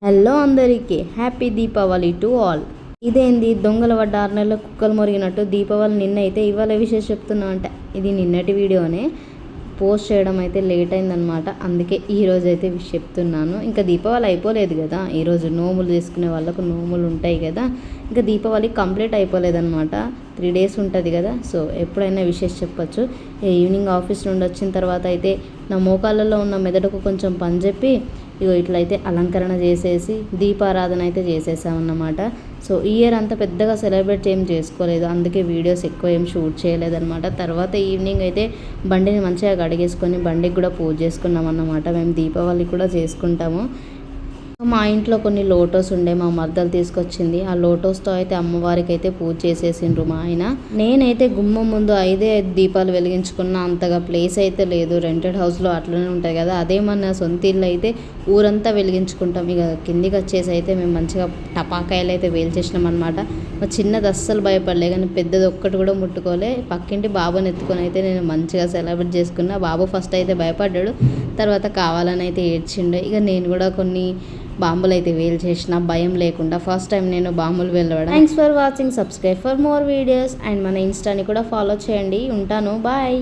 Hello అందరికీ happy Deepavali to all. ఇదేంది దొంగల పడ్డ 6 నెలల కుక్కలు మొరిగినట్టు దీపావళి నిన్న అయితే ఇవాళ విషయం చెప్తున్నా అంటే ఇది నిన్నటి వీడియోనే పోస్ట్ చేయడం అయితే లేట్ అయిందనమాట. అందుకే ఈరోజు అయితే చెప్తున్నాను. ఇంకా దీపావళి అయిపోలేదు కదా, ఈరోజు నోములు చేసుకునే వాళ్ళకు నోములు ఉంటాయి కదా, ఇంకా దీపావళి కంప్లీట్ అయిపోలేదన్నమాట. 3 days ఉంటుంది కదా, సో ఎప్పుడైనా విషెస్ చెప్పచ్చు. ఈవినింగ్ ఆఫీస్ నుండి వచ్చిన తర్వాత అయితే నా మోకాళ్ళలో ఉన్న మెదడుకు కొంచెం పని చెప్పి ఇగో ఇట్లయితే అలంకరణ చేసేసి దీపారాధన అయితే చేసేసామన్నమాట. సో ఈ ఇయర్ అంతా పెద్దగా సెలబ్రేట్ ఏం చేసుకోలేదు, అందుకే వీడియోస్ ఎక్కువ ఏం షూట్ చేయలేదన్నమాట. తర్వాత ఈవినింగ్ అయితే బండిని మంచిగా కడిగేసుకొని బండికి కూడా పూజ చేసుకున్నాం అన్నమాట. మేము దీపావళి కూడా చేసుకుంటాము. మా ఇంట్లో కొన్ని లోటోస్ ఉండే మా మర్దలు తీసుకొచ్చింది. ఆ లోటోస్తో అయితే అమ్మవారికి అయితే పూజ చేసేసిండ్రు మా ఆయన. నేనైతే గుమ్మం ముందు 5 దీపాలు వెలిగించుకున్న, అంతగా ప్లేస్ అయితే లేదు. రెంటెడ్ హౌస్లో అట్లనే ఉంటుంది కదా, అదే మన సొంత ఇల్లు అయితే ఊరంతా వెలిగించుకుంటాం. ఇక కిందికి వచ్చేసి అయితే మేము మంచిగా టపాకాయలు అయితే వేల్చేసినాం అనమాట. మా చిన్నది అస్సలు భయపడలే, కానీ పెద్దది ఒక్కటి కూడా ముట్టుకోలే. పక్కింటి బాబుని ఎత్తుకొని అయితే నేను మంచిగా సెలబ్రేట్ చేసుకున్నా. బాబు ఫస్ట్ అయితే భయపడ్డాడు, తర్వాత కావాలని అయితే ఏడ్చిండు. ఇక నేను కూడా కొన్ని బాంబులు అయితే వేల్ చేసిన భయం లేకుండా. ఫస్ట్ టైం నేను బాంబులు వెళ్ళడం. Thanks for watching. Subscribe for more videos and మన ఇన్స్టాని కూడా ఫాలో చేయండి. ఉంటాను, బాయ్.